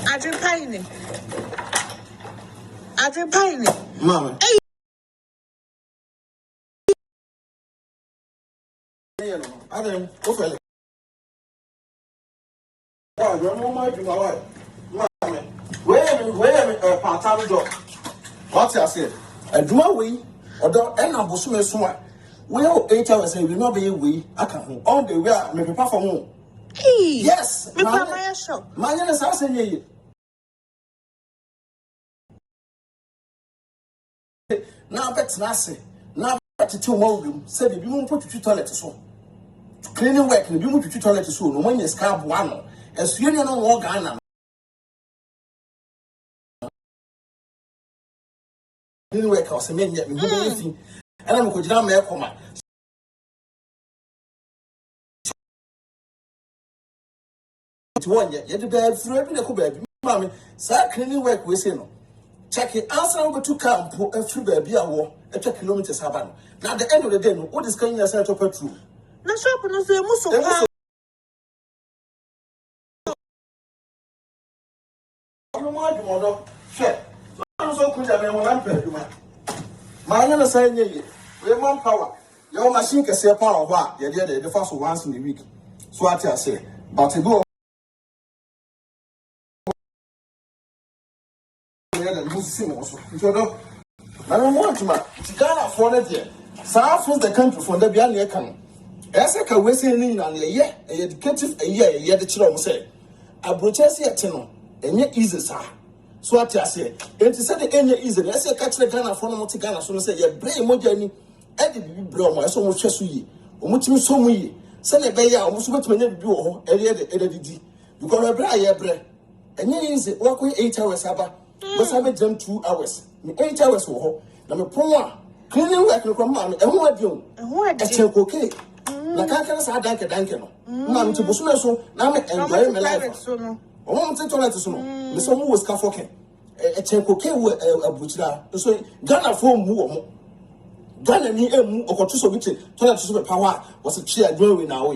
Adwenepahene. Mama. Adam, ofele. Why, you might be my wife. Mama. Where part-time job. What I said? Adwuma we, although and I'm Bosume Suma. Well, 8 hours and will not be we. I can all the way, maybe perform. Yes, my shop. My name is Assassin. Now that's Nasi. Now that's 2 more. Said if you won't put your toilet so. Cleaning work, and you move to your toilet so. No one is carb one. As you know, walk on. Cleaning work, I was a man yet. And I'm going down there. One yet, the bed through every little baby. Mammy, sir, cleaning work we say no. Check it, answer over to camp, put a free baby a war, a 2 kilometers happen. Now, at the end of the day, what is coming as a petrol? No shop, no, so much. I'm so good at when I'm paid. My name is saying, we're manpower. Your machine can say a power of what? You did the first once in the week. So what I say, but to go. I don't want to Ghana for that year. South was the country for the Biaa can. As I can wait in a year, educative a year, the children say. Abrokyire Abrabo, and yet easy, sir. So what I say, it is said the end easy. I say, catch the Ghana for no Ghana, so say, your brain more journey, and the bro, I so much as we, or much so we. Send a bay, almost what we never do, and yet the edited. Because I bray bread. And yet easy, walk with 8 hours, Abba. But I made them 2 hours. 8 hours for her. Now, my poor cleaning work no come and what you? A check okay. La can't say danke. Mamma to Bosume so now me enjoy my life. I want to toilet so no. The son was cafoke. A check okay a butcher. So Ghana for more. Ghana ni emu okoto so biche toilet so power was a chair growing now.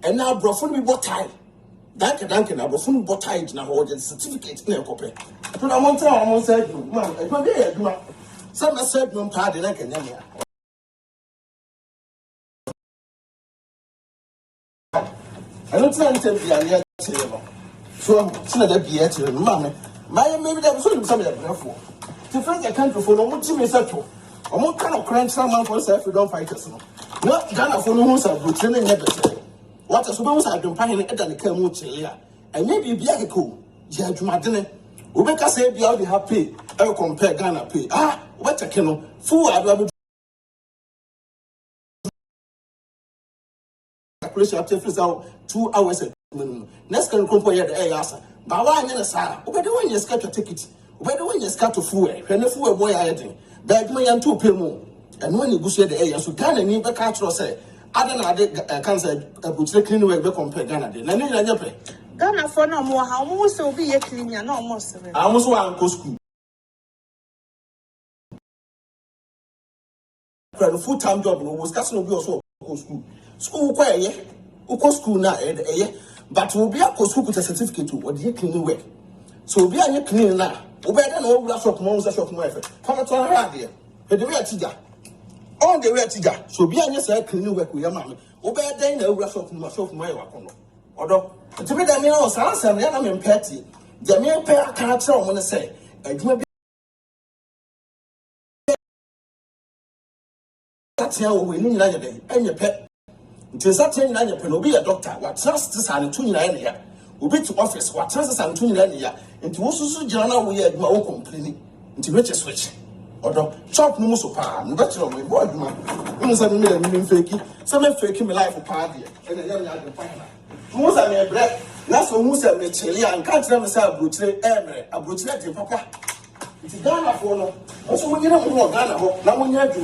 And now brofun be bought tie. Danke na brofun bought tie na hold the certificate na copy. So I want to almost said, man, I don't get some said no card in a Kenya. I don't tell you the table. So I'm still at the beer, mammy. My maybe that was something for. To find a country for no team is settled. Or what kind of crunch someone for self we don't fight us. Not Ghana for no one's a brutal never say. What I suppose I've been paying it and the Kamuchi. And maybe be a cool. Yeah, to my dinner. Ubeka say be out happy. I will compare Ghana pay. What a canoe. Fool, I will calculation out 2 hours. Next can compare the air. But why in a side? Over the one you scratch a ticket. Over the one you scratch a fool. When the fool boy I think. Bag me and 2 pay more. And when you go see the air, so Ghana need the catcher say. I don't know, cancer, a butcher clean way to compare Ghana. Then I need a pay. Ghana for no more. How much will be a cleaner? No more. I almost want to go school. A full-time job was casting of also school. School quiet, yeah. School now, but will be a school with a certificate to what you cleaning work. So be a cleaning now. Obey an old glass of monster shop wife. Come to her here. But the way I teacher. On the way teacher. So be a yes, I cleaning work with your mammy. Obey a day in a glass of myself, my work. Although, to be the meal, Sansa, and I'm in petty. The mere pair can't tell when I say, Adwuma tell we need another day, and your pet. It is that 10 years, will be a doctor, what trust is an 2 years, will be to office, what trust is an 2 years, and to also journal we had my own complaining, into which a switch. Although, chop no so far, and better on my boy, man. When I mean, fakey, some fakey my life for party, and a young lad final. Most of my bread, that's what most of me chili, and can't never say Abrokyire Papa. It's Ghana for no. Also, when you don't know Ghana, now when you have to.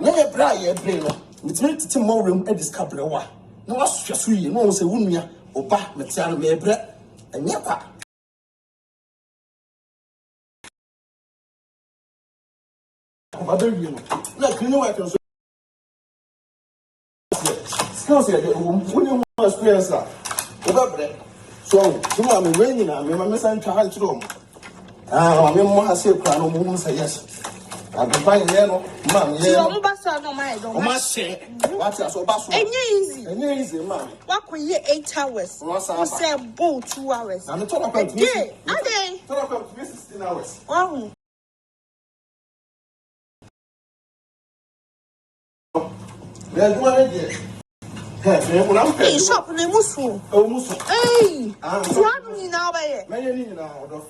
Never bray, brain. It's meant to more room at this couple of one. No, I just really know, say, Wumia, or back, Matiana, may bread, and yapa. Like, you know, I can say, skills here, when you want experience that, over bread. So, you are me waiting. I'm a son to hand to them. I'm in more say, crown woman say yes. I've been finding yellow, ma'am. Yeah, must say, what's us or bus? Easy, ma'am. What could you 8 hours? What's say boat 2 hours? I'm talking about me. Talk about 16 hours. Oh, there's one idea. Hey, shop in the Musu. Oh, Musu. Hey, one me now by it. Many now,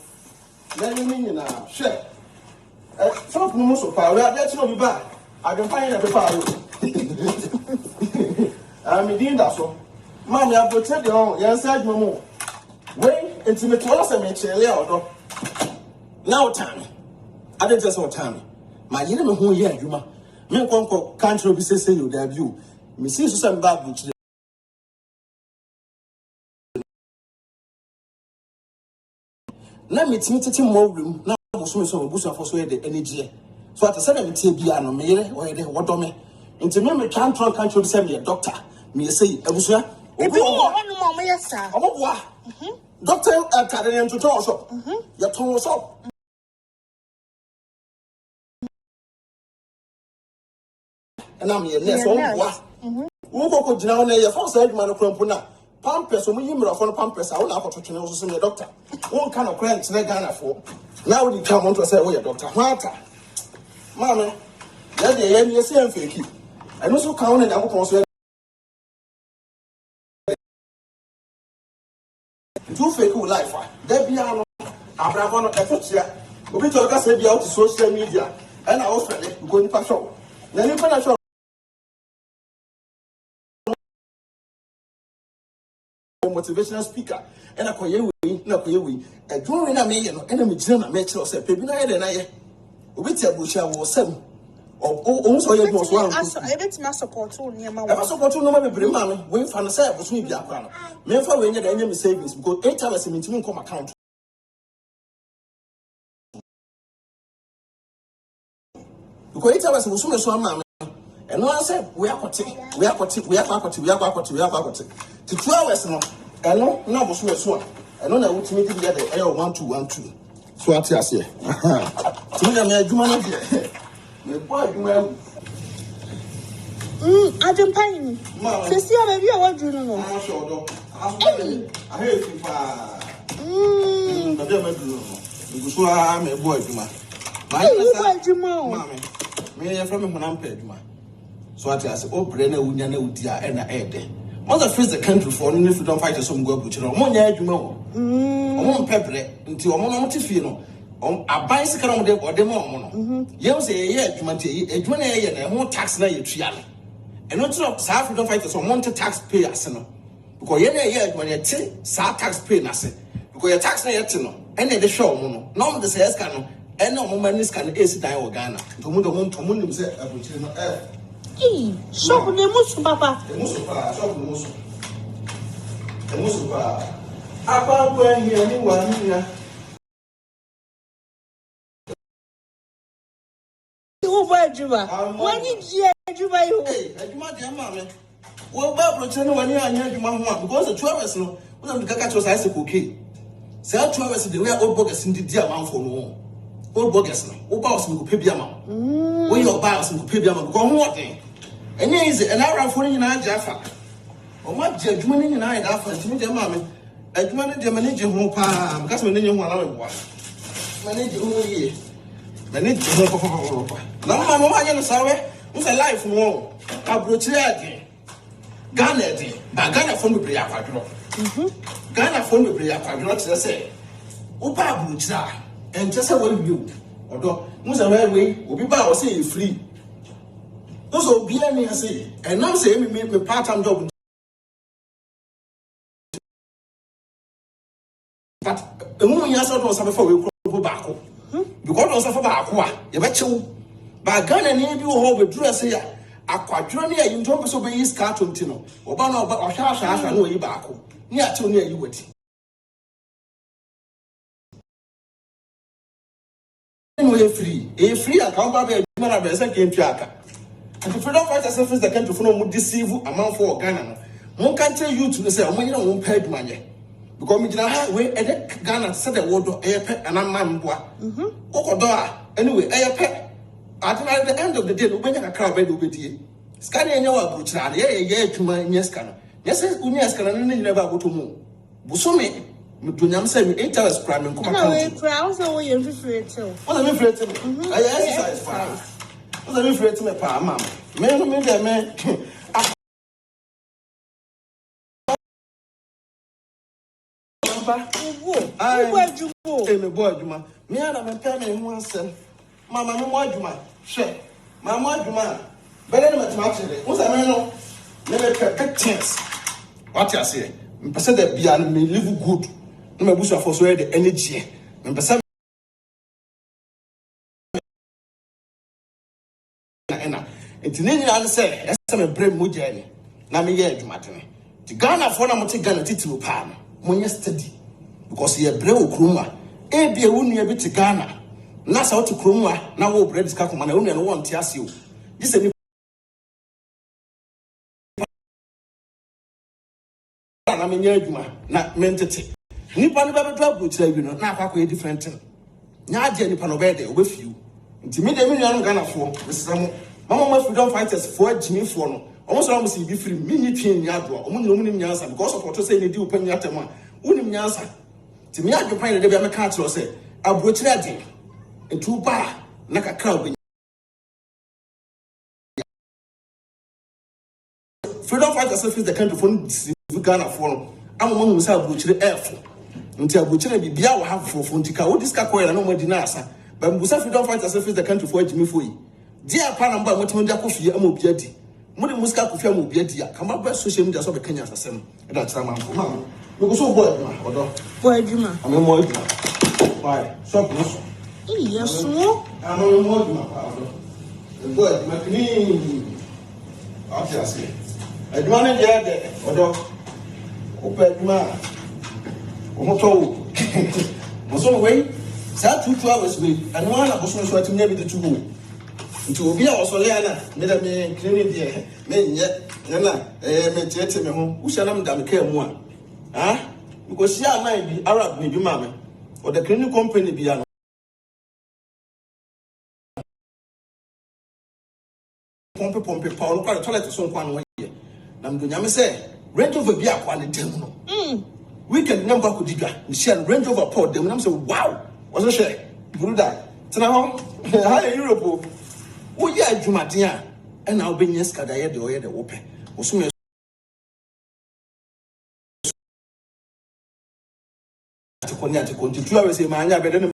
many now. Share. Shop no Musu power. Let's not be bad. I can find every power. I'm doing that so. Mammy, I've got to tell you, yes, I know more. Wait, it's in the 12th and it's a now, time. I didn't just want time. My year, who year, Adwuma. Me konko country be say you debut. Me see so some bad which na me timi more room na bo so busu afo so e de energy. So at say na me tie bia no me yere o ye de wodo me. Nti me country be say me doctor. Me say abusua obi wo no mo me yesa. Oboboa. Doctor atade ne ntoto so. Ya ton so. And I'm here, yes, what? Who go to now? Your first man of Crumpuna. Pampers, when you are from Pampers, I will not to know some doctor. One kind of grants in Ghana for. Now you come on to say, oh, doctor. What? Mamma, that the end you say, fake you. And also count and I will consider 2 fake life. There be a Abrabo Abrabo. We talk as a out social media, and I was going to show. Then you can show. Motivational speaker and a koye we a drawing a million enemy general metro say pebina ede na ye obi ti abusha wo sem o so ye do so an I bet my support to near my support no ma bebre ma me we fa no say abusu bi akwa no me fa we nya da nya me savings because 8 hours me ntimi come account because 8 hours we so ma me and I said we are to 2 hours no eno na bo so eno na ultimate be there 1212 so ati ase timi na me adwuma no de me bo adwuma Adwenepahene se si o baby o wadu no I sure do I hate you pa baby me do no so me bo adwuma me ya from me honam pa adwuma so ati ase o bre na wunya na udi a na ede mother face the country for no freedom fighters some go abuchiro mo nya adwuma wo mo mpebre nti o mo no mtifie no aban sikara mo de ode mo no ye say ye adwuma nti adwuma na ye na ho tax na ye tua no eno tro sa freedom fighters o mo tax pay ase no because ye na ye adwuma ye te sa tax pay na ase because ye tax na ye te no ene de show mo no no mo de say eska no ene o mo mani ska na esi dan o Ghana to mo nim say abuchiro no shop ne musu papa. Musu pa, shop ne musu. Musu pa. Apa kwa hiya ni waniya. Wo ba adwuma. Wani ji adwuma yo. Adwuma de ma me. Wo ba Abrokyire no wani anya adwuma ho a because the 2 hours no, we don kaka cho sai se koke. Say 2 hours the way old burgers ndi amanfo no. Old burgers no. Wo ba osim ko pe bia ma. Wo yo ba osim ko pe bia ma because ho odin. And easy, and I ran for you now, Jaffa. Or what judgment in I after to me, dear mammy. I demanded the manager who palm, because when you want to manage who ye. Manage who. No, Mamma, I am sorry. Who's a life more? Abrokyire Ghana, but Ghana from the Bria Quadro. Ghana from the Bria Quadro, say. Opa Abrokyire, and just a well view. Although, Musa Railway will be bound to say free. Also, be me say, and now say me part-time job. But the woman you saw was before we go back. Because of Aqua, you bet you. But Ghana need you hold a dress here. A quadronia in terms of his cartoon tino, or Bano, but or Shasha, I know you back. Near to near you wit. Free, free, I come back a man of a second tracker. And the freedom fighters face the country for no deceive amount for Ghana. One can't tell you to say, oh, you don't pay money. because me jina ha we Ghana said the word eyepe anamamboa okodo anyway eyepe at the end of the day no benya kakra be do bedie scan enya wa Abrokyire ye adwuma nya scan yes unya scan no nyina ba boto mu busome me donyam say me 8 hours prime nko na we crown so we you free too what am free too I exercise pa what am free too me pa mama me no me dey me me boy Adwuma me ana me pay me ho asem mama me mo Adwuma hwe mama Adwuma bele na matema chere wo say me no me perfect chance what you say me pese that biaa me live good no me busu afo so the energy me pese na entini nyina say ese me brain mo jani na me ye Adwuma tene ti Ghana for na mo ti Ghana titiro pa no mo nye steady because ye brave okroma e bia wonu ye bi te Ghana na sa wote kroma na wo bread ska koma na wonu no won te ase o this ni na me nya Adwuma na mentete nipa ne ba bedo Abrokyire wi no na akwa kwa different thing nya ade nipa no be de obefiu nti me de me nua no Ghana fo mesem mama freedom fighters fo agimi fo no omo so am si bi free me ni twen nya do omo nyina omo nim nyansa because of what say ni di opan nya tema unim nyansa ti me adwepan de bia me ka atro say Abrokyire ade etu ba na kakra obi freedom fighters face the country for Ghana for amamo hu say Abrokyire F nti Abrokyire bibia wo have for nti ka wo diska koyela no mo di na asa ba mbusa freedom fighters face the country for agimi fo yi dia pa na mba motim dia kofie am obi adi mo de musika kofie am obi adi ya kama ba social media so be Kenya asasem e da tira manfo ma we so boy Adwuma odo boy Adwuma am mo Adwuma why so no so yes no am mo Adwuma pa odo boy Adwuma kini ati ase Adwuma ne dia de odo o pa Adwuma o mo to mo so we sa 2 hours we and one na boso so atimnya bi de tugo nti obi a osole ana me da me clinic dia me nye na me tiete me ho usha na mda me ka mu a because ya man bi Arab ni bi ma me or the clinic company bi ano pompe pa no kwa toilet so kwa no ye na mdonya me say Range Rover bi akwa ne dem no weekend number ko digwa ni share Range Rover port dem na me say wow was no share bruda tena ho ha Europe wo ye adwumaden a na obenya skada ye de o ye de wo pe wo so ati ko nti 2 hours e ma anya be de no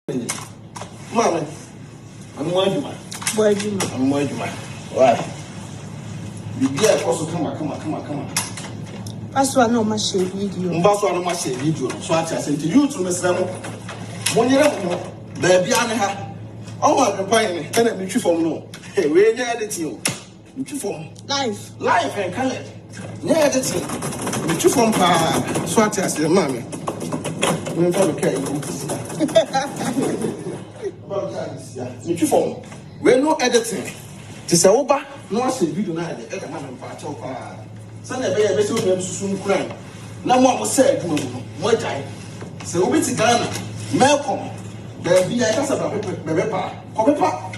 mama anu Adwuma boy Adwuma anu Adwuma why bibia ko so kama aso na o ma share video mbaso na ma share video so ati asenti youth no mesra mo mo nyere mo da bia ne ha o ma Adwenepahene na mi twi fom no we nya editing o mi twi fom live and color nya editing mi twi fom pa so ati asenti mama we don't care you twi fom we no editing ti se wo ba no ase video na de e ma pa cha pa sa na be ya be se o na susu nkuran na mo se Adwuma mu mo jai se wo bi ti Ghana melcom da bi ya ka sa ba be pa ko be pa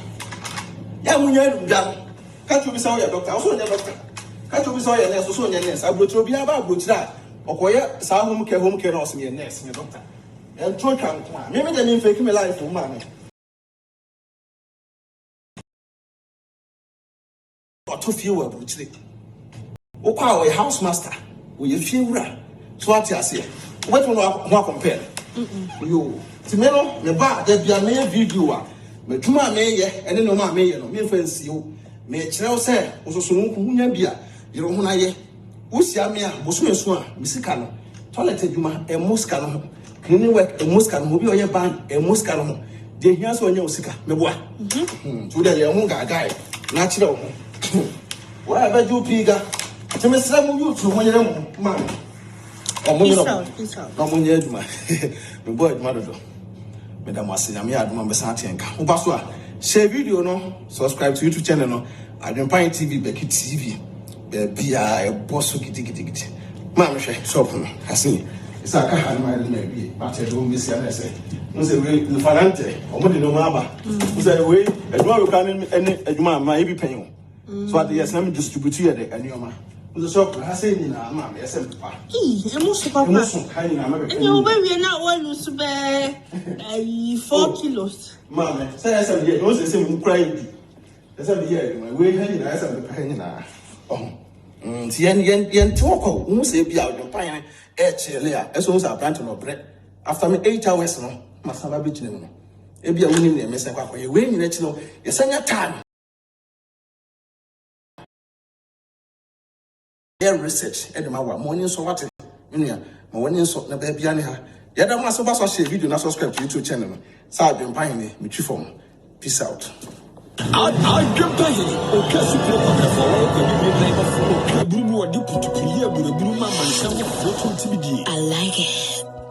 ya mu nya nu dan ka tu bi sa o ya doctor o so nya doctor ka tu bi sa o ya nurse o so nya nurse Abrokyire obi aba Abrokyire okoye sa home care na o se nya nurse nya doctor en tro twa nko a me de me fake me life o ma me to feel Abrokyire o kwa o house master o ye fiewura so ati ase what no ho compare yo ti me no me ba da bia me video a me dwuma me ye ene no ma me ye no me fa nsi o me kire o se o so nku hunya bia yero ho na ye o sia me a boso esu a me sika no toilet adwuma e muska no cleaning work e muska no obi o ye ban e muska no de hia so onya o sika me boa so da ye ho gaga na kire o wa ba ju piga te me sra mu YouTube mo yere mo ma peace out no mo nye Adwuma me boy Adwuma do me da mo asenya me Adwuma be san tenka wo ba so a share video no subscribe to YouTube channel no Adwenepahene TV Beki TV biaa e boss gidi ma me hwe shop no asini It's a car, maybe, but I don't miss an essay. No, say, we Farante, or Monday no Maba. Say, we, and no, can any Adwuma, my be paying. So at the yes, let me distribute here the Anyoma. The shop, I say, Mamma, yes, and Papa. A most of us, and your baby not one to bear 4 kilos. Mamma, say, I said, yeah, don't say, I'm crying. That's a year, my way hanging, I said, the penny now. Oh, yen talk, who say, be out your pine. As soon as I plant on bread, after me 8 hours, no, must have a bit. If you are winning a mess, you're winning it, you send your time. Their research, and my morning so what? My morning so the baby and her. Yet I must have a video not subscribe to YouTube channel. Adwenepahene, me form. Peace out. Adwenepahene, okay, super wonderful. I like it.